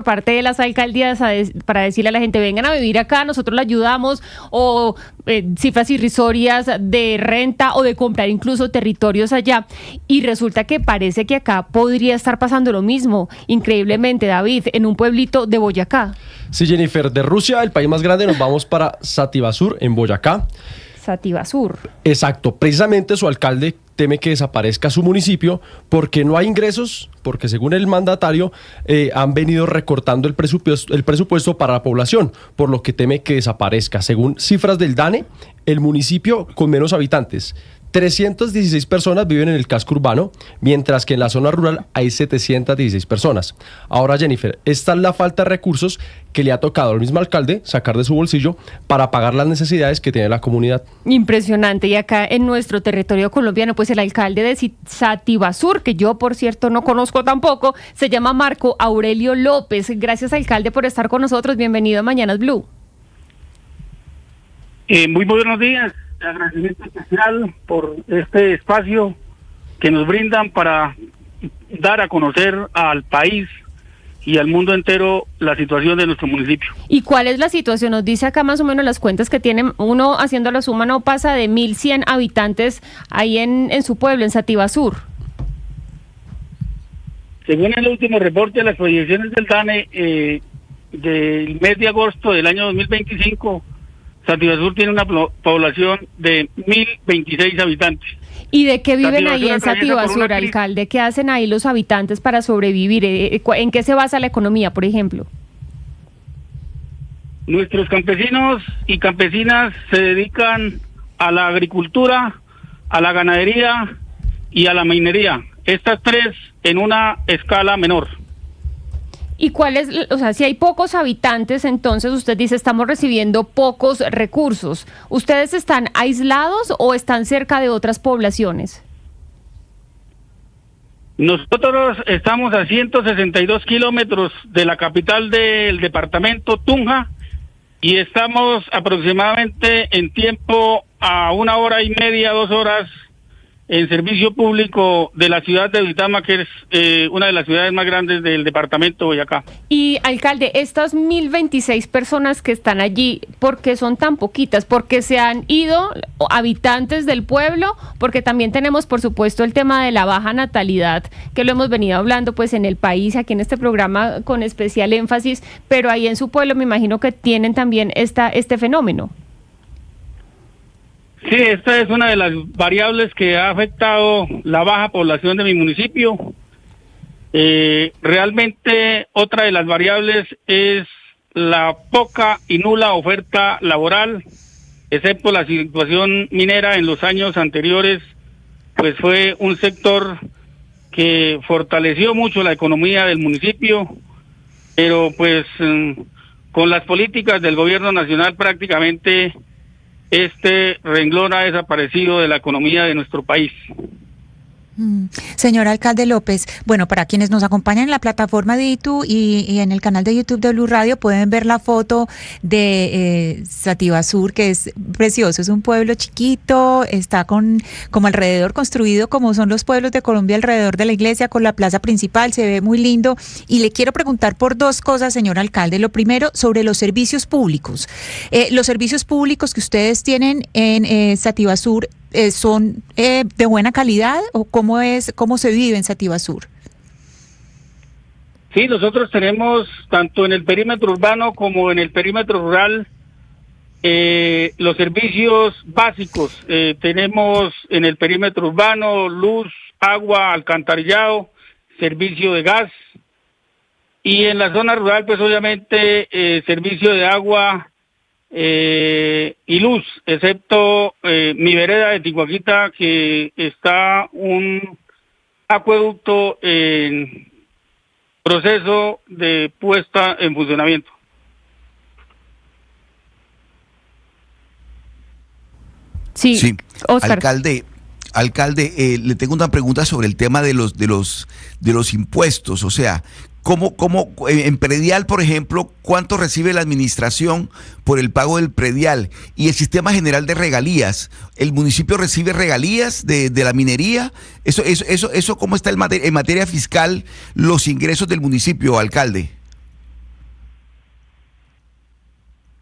parte de las alcaldías para decirle a la gente, vengan a vivir acá, nosotros le ayudamos, o cifras irrisorias de renta o de comprar incluso territorios allá, y resulta que parece que acá podría estar pasando lo mismo, increíblemente, David, en un pueblito de Boyacá. Sí, Jennifer, de Rusia, el país más grande, nos vamos para Sativasur, en Boyacá. Sativasur. Exacto, precisamente su alcalde teme que desaparezca su municipio porque no hay ingresos, porque según el mandatario han venido recortando el presupuesto para la población, por lo que teme que desaparezca. Según cifras del DANE, el municipio con menos habitantes, 316 personas viven en el casco urbano, mientras que en la zona rural hay 716 personas. Ahora, Jennifer, esta es la falta de recursos que le ha tocado al mismo alcalde sacar de su bolsillo para pagar las necesidades que tiene la comunidad. Impresionante. Y acá en nuestro territorio colombiano, pues el alcalde de Sativasur, que yo por cierto no conozco tampoco, se llama Marco Aurelio López. Gracias, alcalde, por estar con nosotros. Bienvenido a Mañanas Blue. Muy buenos días. Agradecimiento especial por este espacio que nos brindan para dar a conocer al país y al mundo entero la situación de nuestro municipio. ¿Y cuál es la situación? Nos dice acá más o menos las cuentas que tienen. Uno, haciendo la suma, no pasa de 1.100 habitantes ahí en su pueblo, en Sativasur. Según el último reporte de las proyecciones del DANE del mes de agosto del año 2025, Sativasur tiene una población de 1.026 habitantes. ¿Y de qué viven ahí en Sativasur, alcalde? ¿Qué hacen ahí los habitantes para sobrevivir? ¿En qué se basa la economía, por ejemplo? Nuestros campesinos y campesinas se dedican a la agricultura, a la ganadería y a la minería. Estas tres en una escala menor. ¿Y cuál es, o sea, si hay pocos habitantes, entonces usted dice estamos recibiendo pocos recursos? ¿Ustedes están aislados o están cerca de otras poblaciones? Nosotros estamos a 162 kilómetros de la capital del departamento, Tunja, y estamos aproximadamente en tiempo a 1 hora y media, 2 horas en servicio público de la ciudad de Uitama, que es una de las ciudades más grandes del departamento de Boyacá. Y, alcalde, estas 1.026 personas que están allí, ¿por qué son tan poquitas? ¿Porque se han ido habitantes del pueblo? Porque también tenemos, por supuesto, el tema de la baja natalidad, que lo hemos venido hablando pues en el país, aquí en este programa con especial énfasis, pero ahí en su pueblo me imagino que tienen también este fenómeno. Sí, esta es una de las variables que ha afectado la baja población de mi municipio. Realmente otra de las variables es la poca y nula oferta laboral, excepto la situación minera en los años anteriores, pues fue un sector que fortaleció mucho la economía del municipio, pero pues con las políticas del gobierno nacional prácticamente este renglón ha desaparecido de la economía de nuestro país. Señor alcalde López, bueno, para quienes nos acompañan en la plataforma de YouTube y en el canal de YouTube de Blue Radio pueden ver la foto de Sativasur, que es precioso, es un pueblo chiquito, está como alrededor construido como son los pueblos de Colombia alrededor de la iglesia, con la plaza principal, se ve muy lindo. Y le quiero preguntar por dos cosas, señor alcalde. Lo primero, sobre los servicios públicos. Los servicios públicos que ustedes tienen en Sativasur, ¿son de buena calidad o cómo se vive en Sativasur? Sí, nosotros tenemos tanto en el perímetro urbano como en el perímetro rural los servicios básicos. Tenemos en el perímetro urbano luz, agua, alcantarillado, servicio de gas, y en la zona rural pues obviamente servicio de agua y luz, excepto mi vereda de Ticuaquita, que está un acueducto en proceso de puesta en funcionamiento. Sí, Oscar. Alcalde, le tengo una pregunta sobre el tema de los impuestos, o sea, ¿cómo en predial, por ejemplo, cuánto recibe la administración por el pago del predial? Y el sistema general de regalías, ¿el municipio recibe regalías de la minería? Eso ¿cómo está en materia fiscal los ingresos del municipio, alcalde?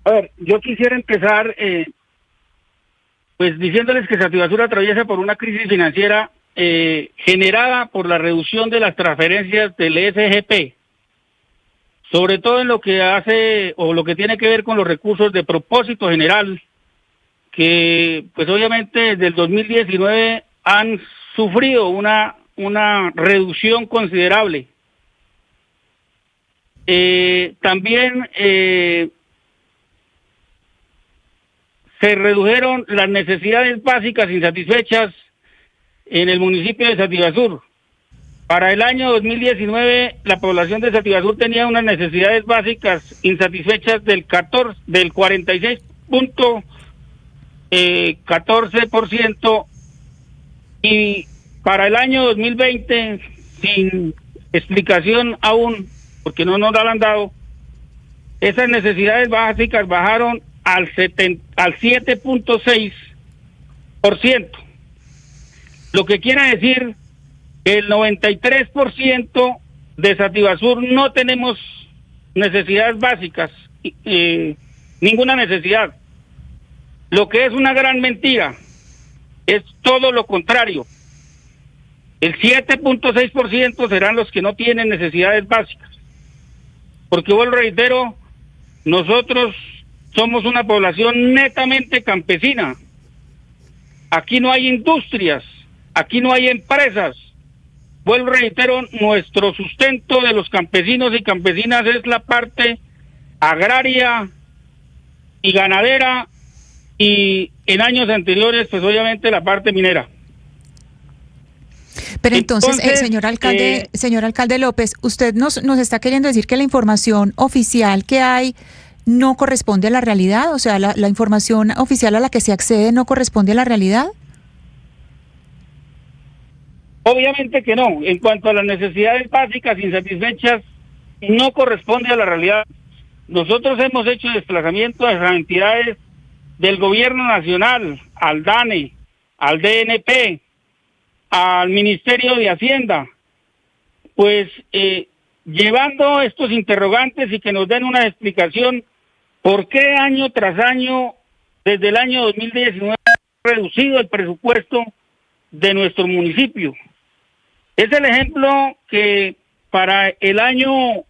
A ver, yo quisiera empezar pues diciéndoles que Sativasur atraviesa por una crisis financiera generada por la reducción de las transferencias del SGP, sobre todo en lo que hace o lo que tiene que ver con los recursos de propósito general, que pues obviamente desde el 2019 han sufrido una reducción considerable. También se redujeron las necesidades básicas insatisfechas en el municipio de Sativasur. Para el año 2019, la población de Sativasur tenía unas necesidades básicas insatisfechas del 46.14%, y para el año 2020, sin explicación aún, porque no nos la han dado, esas necesidades básicas bajaron al 7.6%, lo que quiere decir que el 93% de Sativasur no tenemos necesidades básicas, ninguna necesidad. Lo que es una gran mentira es todo lo contrario. El 7.6% serán los que no tienen necesidades básicas, porque vuelvo reitero, nosotros somos una población netamente campesina. Aquí no hay industrias, aquí no hay empresas. Vuelvo reitero, nuestro sustento de los campesinos y campesinas es la parte agraria y ganadera, y en años anteriores pues obviamente la parte minera. Pero entonces señor alcalde López, usted nos está queriendo decir que la información oficial que hay no corresponde a la realidad, o sea, la información oficial a la que se accede no corresponde a la realidad. Obviamente que no. En cuanto a las necesidades básicas insatisfechas, no corresponde a la realidad. Nosotros hemos hecho desplazamiento a las entidades del gobierno nacional, al DANE, al DNP, al Ministerio de Hacienda, pues llevando estos interrogantes y que nos den una explicación por qué año tras año, desde el año 2019, ha reducido el presupuesto de nuestro municipio. Es el ejemplo que para el año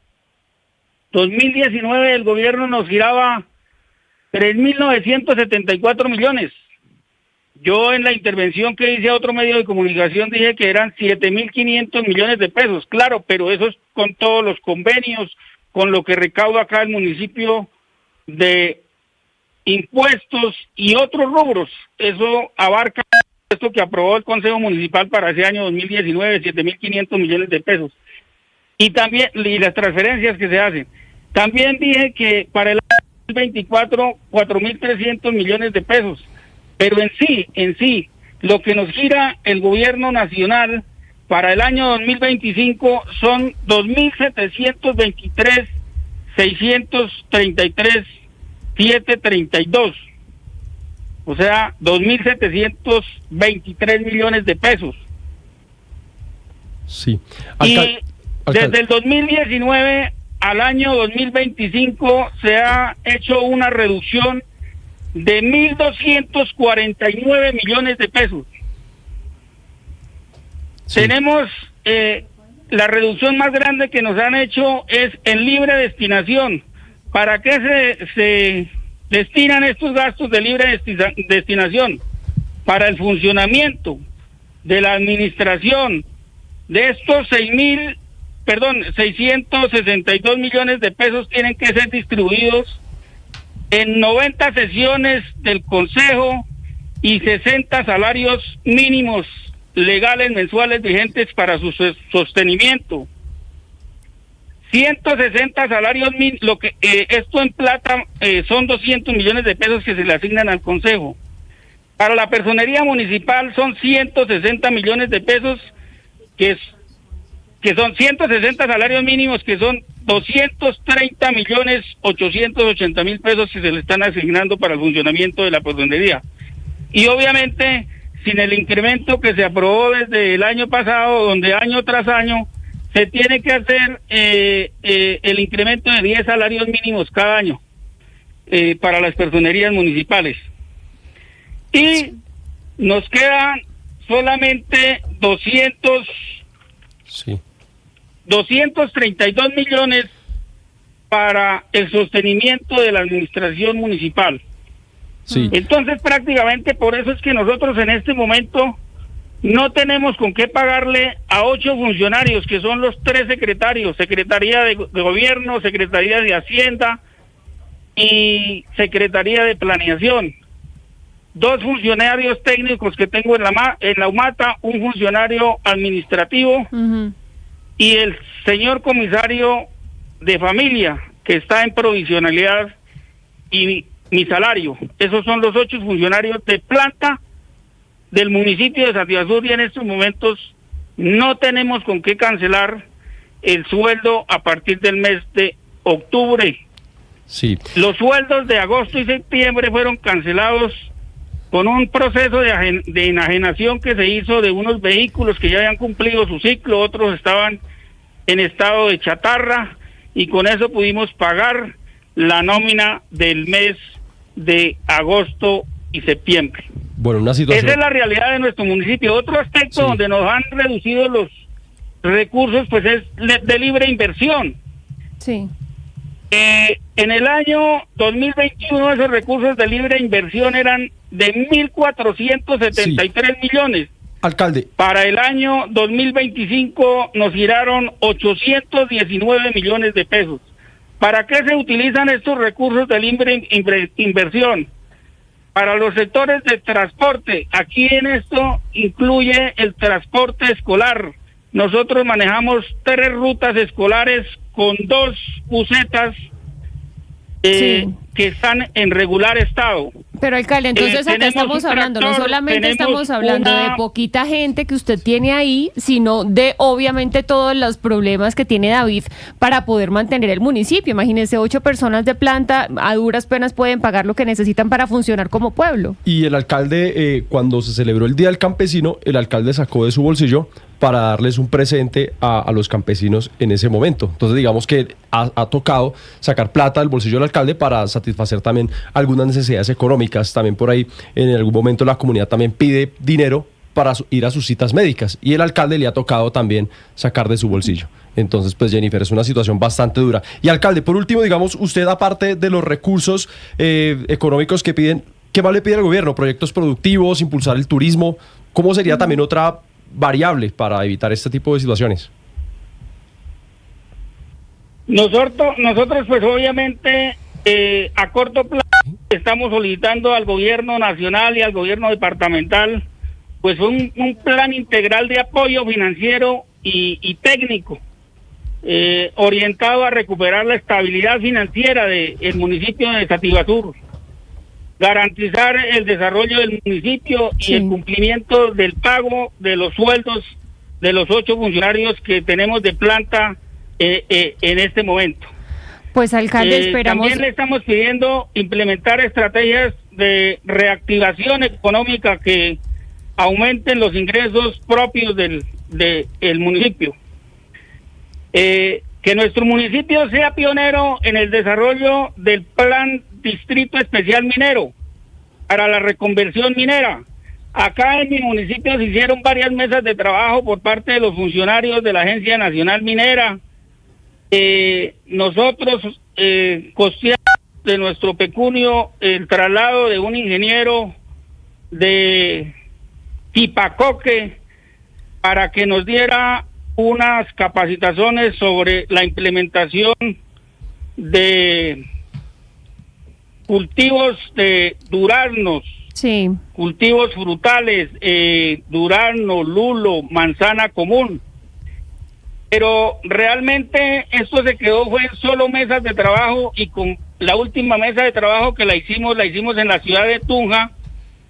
2019 el gobierno nos giraba 3.974 millones. Yo en la intervención que hice a otro medio de comunicación dije que eran 7.500 millones de pesos. Claro, pero eso es con todos los convenios, con lo que recauda acá el municipio de impuestos y otros rubros. Eso abarca esto que aprobó el Consejo Municipal para ese año 2019, 7.500 millones de pesos. Y también, y las transferencias que se hacen. También dije que para el año 2024, 4.300 millones de pesos. Pero en sí, lo que nos gira el gobierno nacional para el año 2025 son 2.723, 633, 732. O sea, 2.723 millones de pesos. Sí. Y desde el 2019 al año 2025 se ha hecho una reducción de 1.249 millones de pesos. Sí. Tenemos la reducción más grande que nos han hecho es en libre destinación. ¿Para qué se destinan estos gastos de libre destinación? Para el funcionamiento de la administración. De estos 662 millones de pesos tienen que ser distribuidos en 90 sesiones del Consejo y 60 salarios mínimos legales mensuales vigentes para su sostenimiento. 160 salarios mínimos, esto en plata son 200 millones de pesos que se le asignan al Consejo. Para la personería municipal son 160 millones de pesos, que son 160 salarios mínimos, que son 230 millones 880 mil pesos que se le están asignando para el funcionamiento de la personería. Y obviamente, sin el incremento que se aprobó desde el año pasado, donde año tras año se tiene que hacer el incremento de 10 salarios mínimos cada año. para las personerías municipales. Y nos quedan solamente 232 millones para el sostenimiento de la administración municipal. Sí. Entonces, prácticamente por eso es que nosotros en este momento no tenemos con qué pagarle a 8 funcionarios, que son los 3 secretarios: Secretaría de Gobierno, Secretaría de Hacienda y Secretaría de Planeación. 2 funcionarios técnicos que tengo en la UMATA, un funcionario administrativo y el señor comisario de familia, que está en provisionalidad, y mi salario. Esos son los 8 funcionarios de planta del municipio de Sativasur, y en estos momentos no tenemos con qué cancelar el sueldo a partir del mes de octubre. Sí. Los sueldos de agosto y septiembre fueron cancelados con un proceso de enajenación que se hizo de unos vehículos que ya habían cumplido su ciclo, otros estaban en estado de chatarra, y con eso pudimos pagar la nómina del mes de agosto y septiembre. Bueno, una situación... Esa es la realidad de nuestro municipio. Otro aspecto donde nos han reducido los recursos, pues es de libre inversión. Sí. En el año 2021 esos recursos de libre inversión eran de 1.473 millones. Alcalde. Para el año 2025 nos giraron 819 millones de pesos. ¿Para qué se utilizan estos recursos de libre inversión? Para los sectores de transporte. Aquí en esto incluye el transporte escolar. Nosotros manejamos 3 rutas escolares con 2 busetas que están en regular estado. Pero alcalde, entonces acá estamos hablando, no solamente estamos hablando de poquita gente que usted tiene ahí, sino de obviamente todos los problemas que tiene David para poder mantener el municipio. Imagínense, 8 personas de planta a duras penas pueden pagar lo que necesitan para funcionar como pueblo. Y el alcalde, cuando se celebró el Día del Campesino, el alcalde sacó de su bolsillo para darles un presente a los campesinos en ese momento. Entonces digamos que ha tocado sacar plata del bolsillo del alcalde para satisfacer también algunas necesidades económicas. También por ahí en algún momento la comunidad también pide dinero para ir a sus citas médicas, y el alcalde le ha tocado también sacar de su bolsillo. Entonces, pues Jennifer, es una situación bastante dura. Y alcalde, por último, digamos, usted aparte de los recursos económicos que piden, ¿qué más le pide al gobierno? ¿Proyectos productivos, impulsar el turismo? ¿Cómo sería también otra variable para evitar este tipo de situaciones? Nosotros pues obviamente a corto plazo estamos solicitando al gobierno nacional y al gobierno departamental pues un plan integral de apoyo financiero y técnico orientado a recuperar la estabilidad financiera del municipio de Sativasur, garantizar el desarrollo del municipio y el cumplimiento del pago de los sueldos de los 8 funcionarios que tenemos de planta en este momento. Pues alcalde, esperamos... También le estamos pidiendo implementar estrategias de reactivación económica que aumenten los ingresos propios del municipio. Que nuestro municipio sea pionero en el desarrollo del Plan Distrito Especial Minero para la reconversión minera. Acá en mi municipio se hicieron varias mesas de trabajo por parte de los funcionarios de la Agencia Nacional Minera. Nosotros costeamos de nuestro pecunio el traslado de un ingeniero de Tipacoque para que nos diera unas capacitaciones sobre la implementación de cultivos de duraznos, cultivos frutales, durazno, lulo, manzana común. Pero realmente esto se quedó fue en solo mesas de trabajo, y con la última mesa de trabajo que la hicimos en la ciudad de Tunja,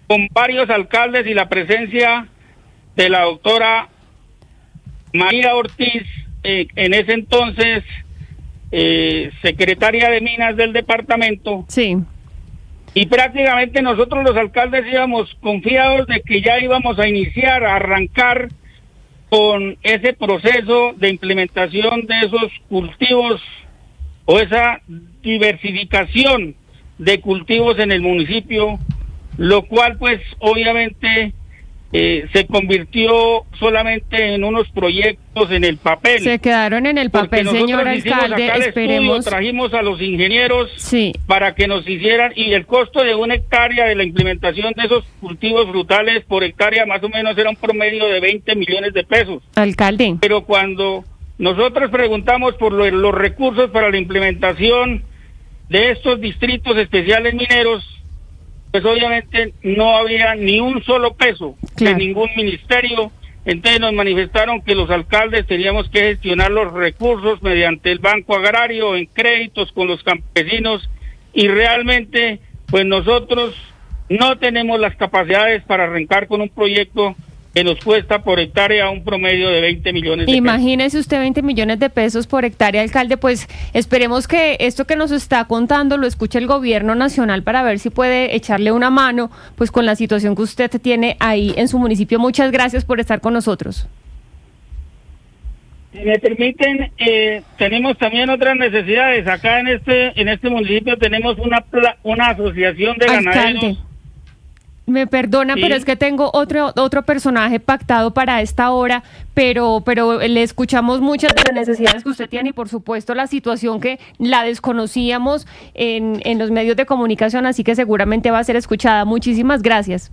con varios alcaldes y la presencia de la doctora María Ortiz, en ese entonces secretaria de Minas del departamento. Y prácticamente nosotros los alcaldes íbamos confiados de que ya íbamos a iniciar, a arrancar con ese proceso de implementación de esos cultivos o esa diversificación de cultivos en el municipio, lo cual pues obviamente se convirtió solamente en unos proyectos en el papel. Se quedaron en el papel, señor alcalde. Esperemos. Trajimos a los ingenieros sí. para que nos hicieran, y el costo de una hectárea de la implementación de esos cultivos frutales por hectárea más o menos era un promedio de 20 millones de pesos. Alcalde. Pero cuando nosotros preguntamos por los recursos para la implementación de estos distritos especiales mineros, pues obviamente no había ni un solo peso de ningún ministerio. Entonces nos manifestaron que los alcaldes teníamos que gestionar los recursos mediante el Banco Agrario, en créditos con los campesinos, y realmente pues nosotros no tenemos las capacidades para arrancar con un proyecto que nos cuesta por hectárea un promedio de 20 millones de pesos. Imagínese usted 20 millones de pesos por hectárea, alcalde. Pues esperemos que esto que nos está contando lo escuche el gobierno nacional para ver si puede echarle una mano pues con la situación que usted tiene ahí en su municipio. Muchas gracias por estar con nosotros. Si me permiten, tenemos también otras necesidades. Acá en este municipio tenemos una asociación de ganaderos. Me perdona, sí, pero es que tengo otro personaje pactado para esta hora, pero le escuchamos muchas de las necesidades que usted tiene y por supuesto la situación que la desconocíamos en los medios de comunicación, así que seguramente va a ser escuchada. Muchísimas gracias.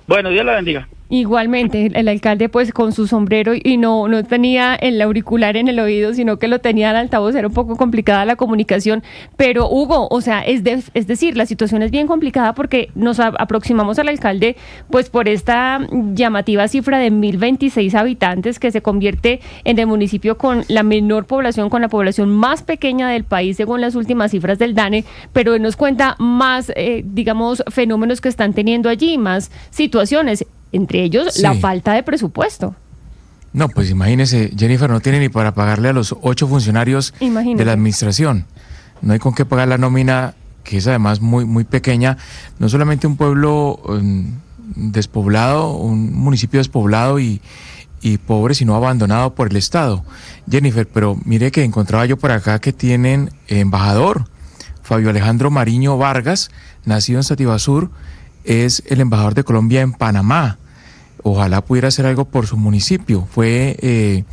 Bueno, Dios la bendiga. Igualmente, el alcalde pues con su sombrero y no tenía el auricular en el oído, sino que lo tenía al altavoz, era un poco complicada la comunicación, pero Hugo, o sea, es decir, la situación es bien complicada porque nos aproximamos al alcalde pues por esta llamativa cifra de 1.026 habitantes que se convierte en el municipio con la menor población, con la población más pequeña del país según las últimas cifras del DANE, pero él nos cuenta más, digamos, fenómenos que están teniendo allí, más situaciones. Entre ellos, sí, la falta de presupuesto. No, pues imagínese, Jennifer no tiene ni para pagarle a los 8 funcionarios de la administración. No hay con qué pagar la nómina, que es además muy, muy pequeña. No solamente un pueblo despoblado, un municipio despoblado y pobre, sino abandonado por el Estado. Jennifer, pero mire que encontraba yo por acá que tienen embajador, Fabio Alejandro Mariño Vargas, nacido en Sativasur, es el embajador de Colombia en Panamá. Ojalá pudiera hacer algo por su municipio. Fue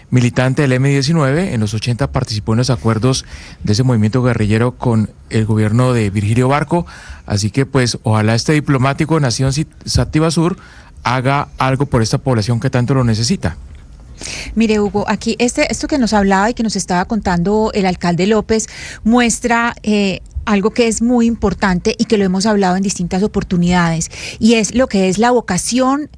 militante del M-19, en los 80 participó en los acuerdos de ese movimiento guerrillero con el gobierno de Virgilio Barco, así que pues ojalá este diplomático nacido en Sativasur haga algo por esta población que tanto lo necesita. Mire, Hugo, aquí esto que nos hablaba y que nos estaba contando el alcalde López muestra algo que es muy importante y que lo hemos hablado en distintas oportunidades, y es lo que es la vocación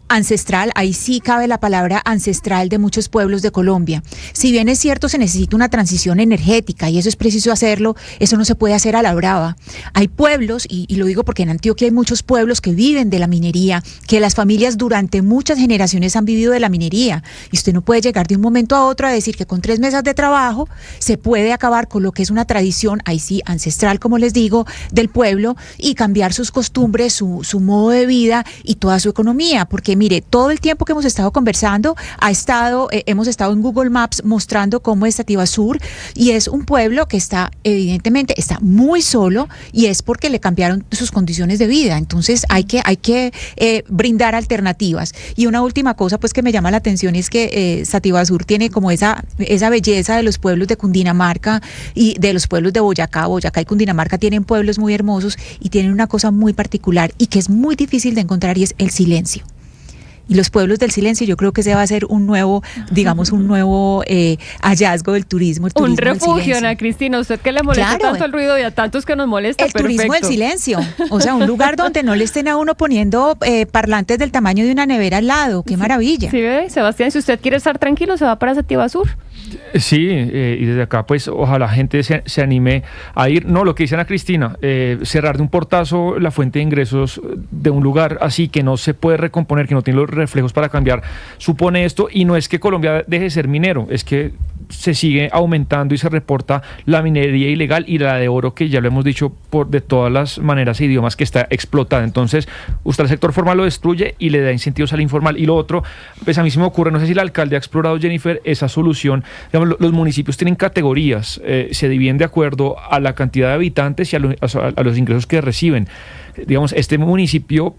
ancestral, ahí sí cabe la palabra ancestral, de muchos pueblos de Colombia. Si bien es cierto, se necesita una transición energética y eso es preciso hacerlo, eso no se puede hacer a la brava. Hay pueblos, y lo digo porque en Antioquia hay muchos pueblos que viven de la minería, que las familias durante muchas generaciones han vivido de la minería, y usted no puede llegar de un momento a otro a decir que con 3 mesas de trabajo se puede acabar con lo que es una tradición, ahí sí, ancestral, como les digo, del pueblo, y cambiar sus costumbres, su modo de vida y toda su economía, porque mire, todo el tiempo que hemos estado conversando hemos estado en Google Maps mostrando cómo es Sativasur, y es un pueblo que evidentemente está muy solo, y es porque le cambiaron sus condiciones de vida. Entonces hay que brindar alternativas. Y una última cosa pues que me llama la atención es que Sativasur tiene como esa belleza de los pueblos de Cundinamarca y de los pueblos de Boyacá. Boyacá y Cundinamarca tienen pueblos muy hermosos y tienen una cosa muy particular y que es muy difícil de encontrar, y es el silencio. Y los pueblos del silencio, yo creo que ese va a ser un nuevo hallazgo del turismo. Un refugio, Ana Cristina, usted que le molesta tanto el ruido y a tantos que nos molesta. El turismo del silencio, o sea, un lugar donde no le estén a uno poniendo parlantes del tamaño de una nevera al lado. ¡Qué maravilla! Sí, Sebastián, si usted quiere estar tranquilo, se va para Sativasur. Sí, y desde acá pues ojalá la gente se anime a ir. No, lo que dice Ana Cristina, cerrar de un portazo la fuente de ingresos de un lugar así que no se puede recomponer, que no tiene los reflejos para cambiar, supone esto. Y no es que Colombia deje de ser minero, es que se sigue aumentando y se reporta la minería ilegal y la de oro, que ya lo hemos dicho de todas las maneras e idiomas, que está explotada. Entonces, usted el sector formal lo destruye y le da incentivos al informal. Y lo otro, pues a mí se me ocurre, no sé si el alcalde ha explorado, Jennifer, esa solución. Digamos, los municipios tienen categorías, se dividen de acuerdo a la cantidad de habitantes y a los ingresos que reciben. Digamos, este municipio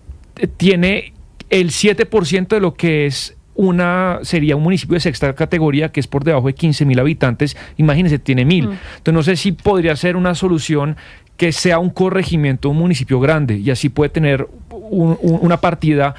tiene el 7% de lo que sería un municipio de sexta categoría, que es por debajo de 15.000 habitantes. Imagínense, tiene 1.000. Entonces no sé si podría ser una solución que sea un corregimiento de un municipio grande, y así puede tener una partida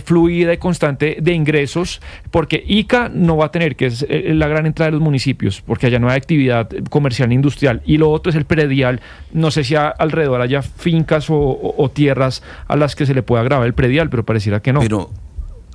fluida y constante de ingresos, porque Ica no va a tener, que es la gran entrada de los municipios, porque allá no hay actividad comercial e industrial. Y lo otro es el predial. No sé si alrededor haya fincas o tierras a las que se le pueda grabar el predial, pero pareciera que no.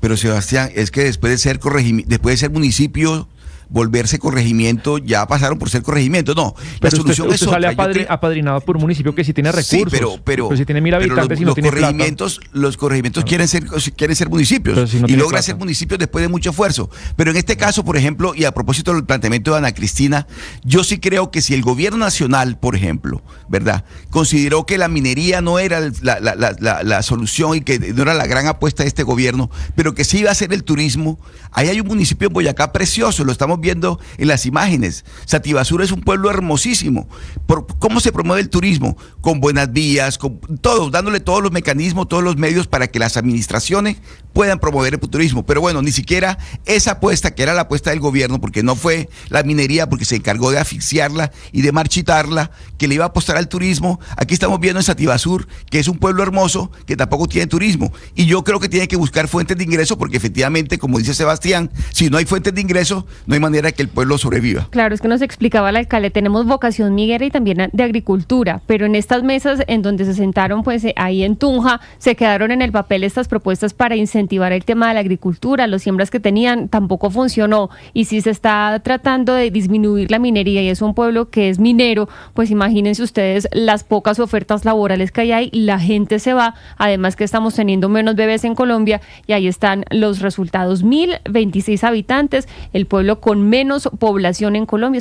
Pero Sebastián, es que después de ser municipio, volverse corregimiento, ya pasaron por ser corregimiento. No, la solución usted es otra. Sale apadrinado por un municipio que sí tiene recursos. Sí, pero si tiene 1.000 habitantes y no tiene plata. Los corregimientos quieren ser municipios, si no y logran ser municipios después de mucho esfuerzo. Pero en este caso, por ejemplo, y a propósito del planteamiento de Ana Cristina, yo sí creo que si el gobierno nacional, por ejemplo, ¿verdad?, consideró que la minería no era la solución y que no era la gran apuesta de este gobierno, pero que sí iba a ser el turismo. Ahí hay un municipio en Boyacá precioso, lo estamos viendo en las imágenes. Sativasura es un pueblo hermosísimo. ¿Cómo se promueve el turismo? Con buenas vías, con todo, dándole todos los mecanismos, todos los medios para que las administraciones puedan promover el turismo. Pero bueno, ni siquiera esa apuesta, que era la apuesta del gobierno, porque no fue la minería, porque se encargó de asfixiarla y de marchitarla, que le iba a apostar al turismo. Aquí estamos viendo en Sativasur, que es un pueblo hermoso, que tampoco tiene turismo. Y yo creo que tiene que buscar fuentes de ingreso, porque efectivamente, como dice Sebastián, si no hay fuentes de ingreso, no hay manera que el pueblo sobreviva. Claro, es que nos explicaba el alcalde, tenemos vocación minera y también de agricultura, pero en estas mesas en donde se sentaron, pues ahí en Tunja, se quedaron en el papel estas propuestas para incentivar el tema de la agricultura. Los siembras que tenían tampoco funcionó, y si se está tratando de disminuir la minería y es un pueblo que es minero, pues imagínense ustedes las pocas ofertas laborales que hay, la gente se va, además que estamos teniendo menos bebés en Colombia, y ahí están los resultados: 1.026 habitantes, el pueblo con menos población en Colombia.